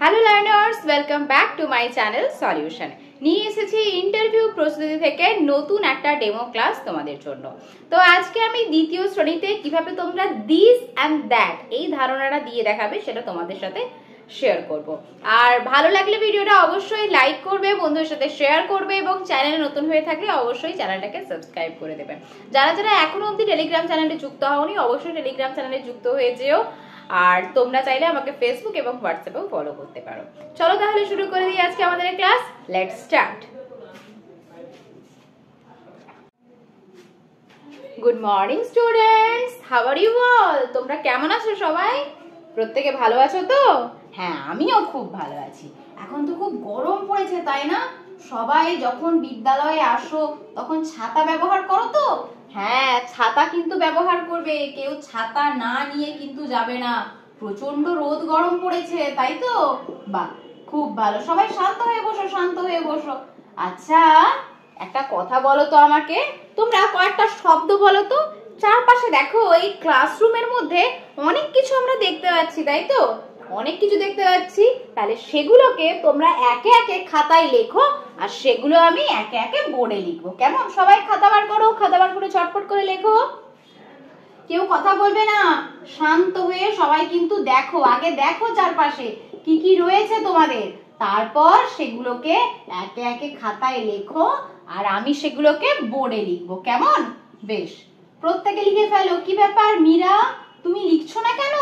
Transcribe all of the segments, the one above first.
Hello learners, welcome back to my channel solution. নিয়ে এসেছি interview প্রস্তুতি থেকে নতুন একটা ডেমো ক্লাস তোমাদের জন্য। তো আজকে আমি দ্বিতীয় শ্রেণীতে কিভাবে তোমরা দিস অ্যান্ড দ্যাট এই ধারণাটা দিয়ে দেখাবে সেটা তোমাদের সাথে শেয়ার করব। আর ভালো লাগলে ভিডিওটা অবশ্যই লাইক করবে, বন্ধুদের সাথে শেয়ার করবে এবং চ্যানেলে নতুন হয়ে থাকলে অবশ্যই চ্যানেলটাকে সাবস্ক্রাইব করে দেবে। যারা যারা এখনো অবধি টেলিগ্রাম চ্যানেলে যুক্ত হওনি অবশ্যই টেলিগ্রাম চ্যানেলে যুক্ত হয়ে যেও। আর তোমরা চাইলে আমাকে ফেসবুক এবং হোয়াটসঅ্যাপেও ফলো করতে পারো। চলো তাহলে শুরু করে দিই আজকে আমাদের class. Let's start. Good morning students, how are you all? তোমরা কেমন আছো সবাই? প্রত্যেকে ভালো আছো তো? হ্যাঁ, আমিও খুব ভালো আছি। এখন তো খুব গরম পড়েছে, তাই না? সবাই যখন বিদ্যালয়ে আসো তখন ছাতা ব্যবহার করো তো? হ্যাঁ, ছাতা কিন্তু ব্যবহার করবে, কেউ ছাতা না নিয়ে কিন্তু যাবে না। প্রচন্ড রোদ গরম পড়েছে, তাই তো? বাহ, খুব ভালো। সবাই শান্ত হয়ে বসো, শান্ত হয়ে বসো। আচ্ছা, একটা কথা বলো তো আমাকে, তোমরা কয়েকটা শব্দ বলো তো। চারপাশে দেখো, এই ক্লাসরুমের মধ্যে অনেক কিছু আমরা দেখতে পাচ্ছি, তাই তো? অনেক কিছু দেখতে পাচ্ছি, তাহলে সেগুলোকে তোমরা একে একে খাতায় লেখো আর সেগুলো আমি একে একে বোর্ডে লিখবো। কেমন? সবাই খাতা বার করো, খাতা বার করে চটপট করে লেখো। কেউ কথা বলবে না, শান্ত হয়ে সবাই কিন্তু দেখো, আগে দেখো চারপাশে কি কি রয়েছে তোমাদের, তারপর সেগুলোকে একে একে খাতায় লেখো আর আমি সেগুলোকে বোর্ডে লিখবো। কেমন? বেশ, প্রত্যেকে লিখে ফেলো। কি ব্যাপার মীরা, তুমি লিখছো না কেন?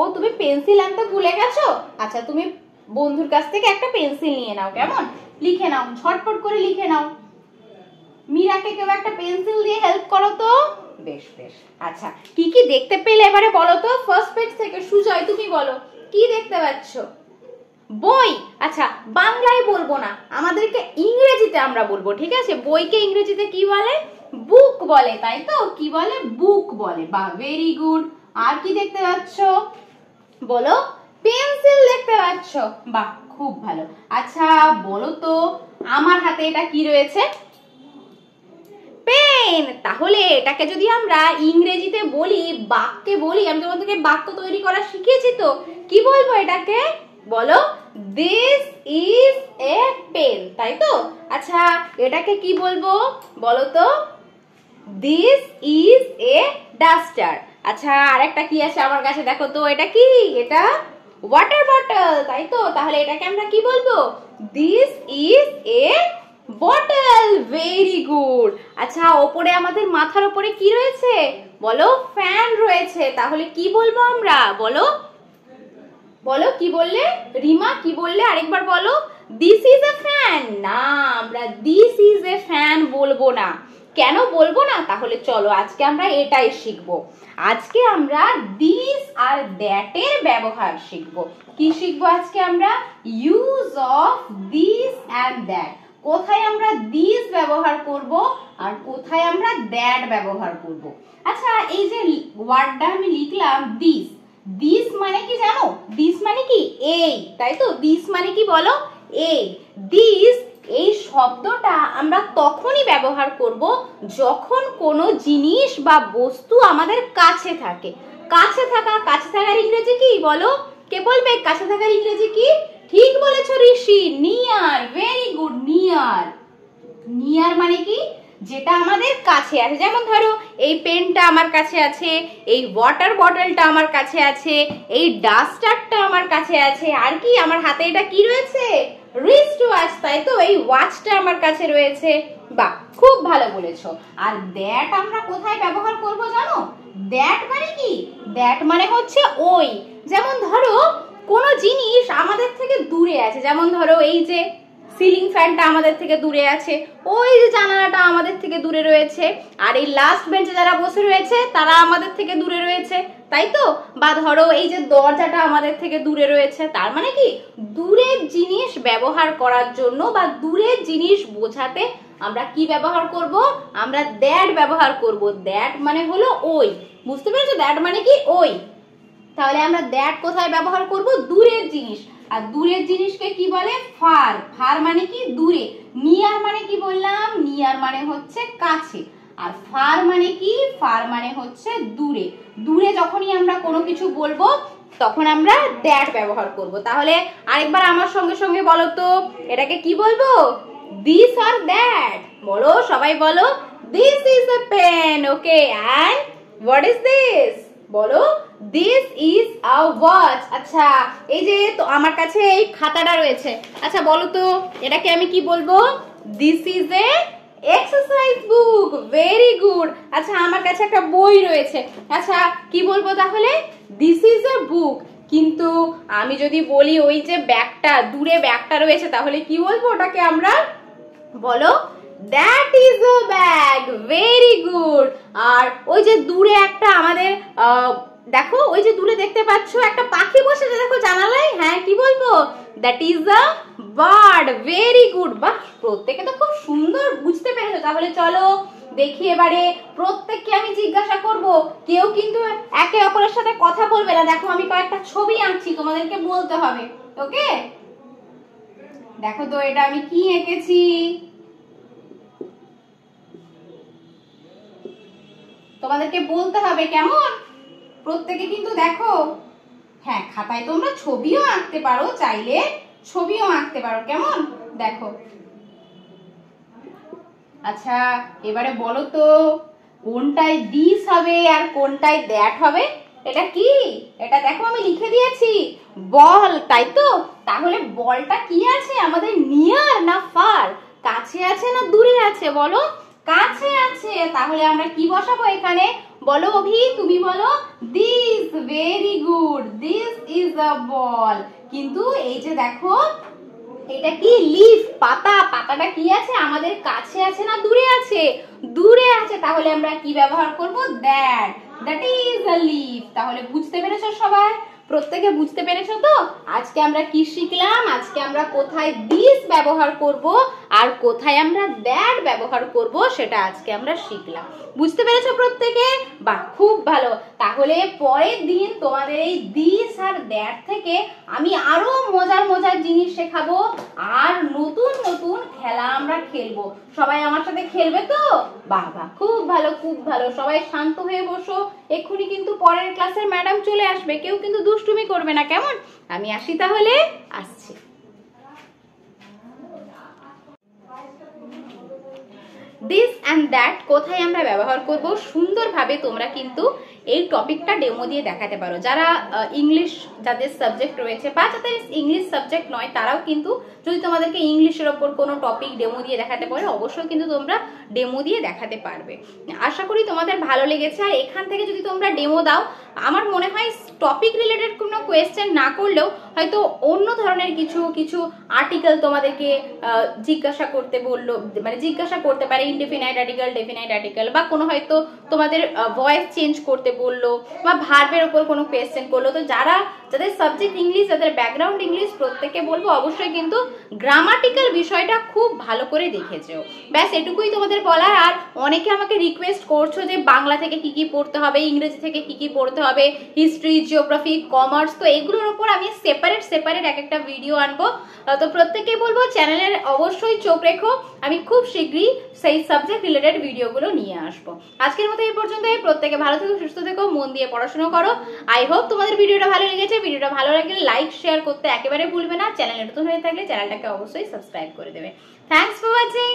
ও, তুমি পেন্সিল আনতে ভুলে গেছো? আচ্ছা, তুমি বন্ধুর কাছ থেকে একটা পেন্সিল নিয়ে নাও। কেমন? লিখে নাও, ঝটপট করে লিখে নাও। মীরাকে কেউ একটা পেন্সিল দিয়ে হেল্প করো তো। বেশ বেশ। আচ্ছা, কি কি দেখতে পেলে এবারে বলো তো। ফার্স্ট পেজ থেকে সুজয় তুমি বলো, কি দেখতে পাচ্ছ? বই। আচ্ছা, বাংলায় বলবো না, আমাদেরকে ইংরেজিতে আমরা বলবো, ঠিক আছে? বইকে ইংরেজিতে কি বলে? বুক বলে, তাই তো? কি বলে? বুক বলে। বাহ, ভেরি গুড। আর কি দেখতে পাচ্ছ বলো? পেন্সিল দেখতে পাচ্ছ। বাহ, খুব ভালো। আচ্ছা বলো তো, আমার হাতে এটা কি রয়েছে? পেন। তাহলে এটাকে যদি আমরা ইংরেজিতে বলি, বাক্যে বলি, আমি তোমাদেরকে বাক্য তৈরি করা শিখিয়েছি তো, কি বলবো এটাকে? বলো, দিস ইজ এ পেন, তাই তো? আচ্ছা, এটাকে কি বলবো বলো তো? This is a duster. আচ্ছা, আরেকটা কি আছে আমার কাছে, দেখো তো, এটা কি? এটা ওয়াটার বটল, তাই তো? তাহলে এটাকে আমরা কি বলবো? This is a bottle. Very good. আচ্ছা, ওপরে আমাদের মাথার উপরে কি রয়েছে বলো? ফ্যান রয়েছে। তাহলে কি বলবো আমরা? বলো বলো, কি বললে রিমা? কি বললে আরেকবার বলো? This is a fan. না, আমরা দিস ইজ এ ফ্যান বলবো না। কেন বলবো না? তাহলে চলো আজকে আমরা এটাই শিখবো। আজকে আমরা দিস আর দ্যাট এর ব্যবহার শিখবো। কি শিখবো আজকে আমরা? Use of this and that. কোথায় আমরা দিস ব্যবহার করব আর কোথায় আমরা দ্যাট ব্যবহার করব। আচ্ছা, এই যে ওয়ার্ডটা আমি লিখলাম দিস, দিস মানে কি জানো? দিস মানে কি? এই, তাই তো? দিস মানে কি বলো? এই। দিস এই শব্দটা আমরা তখনই ব্যবহার করব যখন কোনো জিনিস বা বস্তু আমাদের কাছে থাকে। কাছে থাকার ইংরেজি কি বলো? কে বলবে কাছে থাকার ইংরেজি কি? ঠিক বলেছো Rishi, near. Very good, near. Near মানে কি? যেটা আমাদের কাছে আছে। যেমন ধরো, এই পেনটা আমার কাছে আছে, এই ওয়াটার বটলটা আমার কাছে আছে, এই ডাস্টারটা আমার কাছে আছে, আর কি আমার হাতে এটা কি রয়েছে? রিস্ট ওয়াচ, তাই তো? এই ওয়াচটা আমার কাছে রয়েছে। বাহ, খুব ভালো বলেছো। আর দ্যাট আমরা কোথায় ব্যবহার করব জানো? দ্যাট মানে কি? দ্যাট মানে হচ্ছে ওই। যেমন ধরো, কোনো জিনিস আমাদের থেকে দূরে আছে, যেমন ধরো এই যে সিলিং ফ্যানটা আমাদের থেকে দূরে আছে, ওই যে জানালাটা আমাদের থেকে দূরে রয়েছে, আর এই লাস্ট বেঞ্চে যারা বসে রয়েছে তারা আমাদের থেকে দূরে রয়েছে, তাই তো? বা ধরো এই যে দরজাটা আমাদের থেকে দূরে রয়েছে। তার মানে কি? দূরের জিনিস ব্যবহার করার জন্য বা দূরের জিনিস বোঝাতে আমরা কি ব্যবহার করব? আমরা দ্যাট ব্যবহার করব। দ্যাট মানে হলো ওই। বুঝতে পেরেছো? দ্যাট মানে কি? ওই। তাহলে আমরা দ্যাট কোথায় ব্যবহার করব? দূরের জিনিস। আর দূরের জিনিসকে কি বলে? ফার। ফার মানে কি? দূরে। নিয়ার মানে কি বললাম? নিয়ার মানে হচ্ছে কাছে। আর ফার মানে কি? ফার মানে হচ্ছে দূরে। দূরে যখনই আমরা কোনো কিছু বলবো তখন আমরা দ্যাট ব্যবহার করব। তাহলে আরেকবার আমার সঙ্গে সঙ্গে বলো তো, এটাকে কি বলবো? This or that. বলো, সবাই বলো, this is a pen. Okay, and what is this? বলো, দিস ইজ আ ওয়াচ। আচ্ছা, এই যে তো আমার কাছে এই খাতাটা রয়েছে, আচ্ছা বলো তো এটাকে আমি কি বলবো? This is a exercise book. Very good. আচ্ছা, আমার কাছে একটা বই রয়েছে, আচ্ছা কি বলবো তাহলে? দিস ইজ আ বুক। কিন্তু আমি যদি বলি ওই যে ব্যাগটা, দূরে ব্যাগটা রয়েছে, তাহলে কি বলবো ওটাকে আমরা? বলো, that is a bag. Very good. আর ওই যে দূরে একটা আমাদের দেখো, ওই যে দূরে দেখতে পাচ্ছ একটা পাখি বসেছে দেখো জানালায়, হ্যাঁ কি বলবো? That is a bird. Very good. বাহ, প্রত্যেকে তো খুব সুন্দর বুঝতে পেরেছো। তাহলে চলো দেখি এবারে প্রত্যেককে আমি জিজ্ঞাসা করব, কেউ কিন্তু একে অপরের সাথে কথা বলবে না। দেখো আমি কয়েকটা ছবি আঁকছি, তোমাদেরকে বলতে হবে। ওকে, দেখো তো এটা আমি কি এঁকেছি। তোমাদেরকে বলতে হবে, কেমন? প্রত্যেকে কিন্তু দেখো, হ্যাঁ খাতায় তোমরা ছবিও আঁকতে পারো, চাইলে ছবিও আঁকতে পারো, কেমন? দেখো। আচ্ছা, এবারে বলো তো কোনটায় দিস হবে আর কোনটায় দ্যাট হবে? এটা কি? এটা দেখো আমি লিখে দিয়েছি, বল, তাই তো? তাহলে বলটা কি আছে আমাদের, নিয়ার না ফার? কাছে আছে না দূরে আছে? বলো, কাছে আছে। তাহলে আমরা কি বসাবো এখানে? বলো অভি, তুমি বলো, this. Very good. This is a ball. কিন্তু এই যে দেখো, এটা কি? লিফ, পাতা। পাতাটা কি আছে আমাদের, কাছে আছে না দূরে আছে? দূরে আছে। তাহলে আমরা কি ব্যবহার করব? That. That is a leaf. তাহলে বুঝতে পেরেছো সবাই? প্রত্যেকে বুঝতে পেরেছো তো? আজকে আমরা কি শিখলাম? আজকে আমরা কোথায় দিস ব্যবহার করব আর কোথায় আমরা দ্যাট ব্যবহার করব সেটা আজকে আমরা শিখলাম। বুঝতে পেরেছো প্রত্যেকে? বাহ, খুব ভালো। তাহলে পরের দিন তোমাদের এই দিস আর দ্যাট থেকে আমি আরো মজার মজার জিনিস শেখাবো, আর নতুন নতুন খেলা আমরা খেলবো। সবাই আমার সাথে খেলবে তো? বাহ বাহ, খুব ভালো, খুব ভালো। সবাই শান্ত হয়ে বসো, এক্ষুনি কিন্তু পরের ক্লাসের ম্যাডাম চলে আসবে, কেউ কিন্তু দুষ্টুমি করবে না, কেমন? আমি আসি তাহলে, আসছি। দিস অ্যান্ড দ্যাট কোথায় আমরা ব্যবহার করব সুন্দরভাবে তোমরা কিন্তু এই টপিকটা ডেমো দিয়ে দেখাতে পারো। যারা ইংলিশ, যাদের সাবজেক্ট রয়েছে বা যাদের ইংলিশ সাবজেক্ট নয়, তারাও কিন্তু যদি তোমাদেরকে ইংলিশের ওপর কোনো টপিক ডেমো দিয়ে দেখাতে পারো, অবশ্যই কিন্তু তোমরা ডেমো দিয়ে দেখাতে পারবে। আশা করি তোমাদের ভালো লেগেছে। আর এখান থেকে যদি তোমরা ডেমো দাও, আমার মনে হয় টপিক রিলেটেড কোনো কোয়েশ্চেন না করলেও হয়তো অন্য ধরনের কিছু কিছু আর্টিকেল তোমাদেরকে জিজ্ঞাসা করতে বললো, মানে জিজ্ঞাসা করতে পারে, ইনডিফিনাইট আর্টিকেল, ডেফিনাইট আর্টিকেল, বা কোনো হয়তো তোমাদের ভয়েস চেঞ্জ করতে বললো, বা ভার্বের উপর কোনো কোয়েশ্চেন করলো। তো যাদের সাবজেক্ট ইংলিশ, যাদের ব্যাকগ্রাউন্ড ইংলিশ, প্রত্যেকে বলবো অবশ্যই কিন্তু গ্রামাটিক্যাল বিষয়টা খুব ভালো করে দেখেছো। ব্যাস এটুকুই তোমাদের বলার। আর অনেকে আমাকে রিকোয়েস্ট করছো যে বাংলা থেকে কি কি পড়তে হবে, ইংরেজি থেকে কি কি পড়তে হবে, হিস্ট্রি, জিওগ্রাফি, কমার্স, তো এগুলোর উপর আমি সেপারেট এক একটা ভিডিও আনবো। তো প্রত্যেকেই বলবো চ্যানেলের অবশ্যই চোখ রেখো, আমি খুব শীঘ্রই সেই সাবজেক্ট রিলেটেড ভিডিওগুলো নিয়ে আসবো। আজকের মতো এই পর্যন্ত। প্রত্যেকে ভালো থেকো, সুস্থ থেকো, মন দিয়ে পড়াশোনা করো। আই হোপ তোমাদের ভিডিওটা ভালো লেগেছে। ভিডিওটা ভালো লাগলে লাইক শেয়ার করতে একেবারে ভুলবে না। চ্যানেলে নতুন হয়ে থাকলে চ্যানেলটাকে অবশ্যই সাবস্ক্রাইব করে দেবে। Thanks for watching.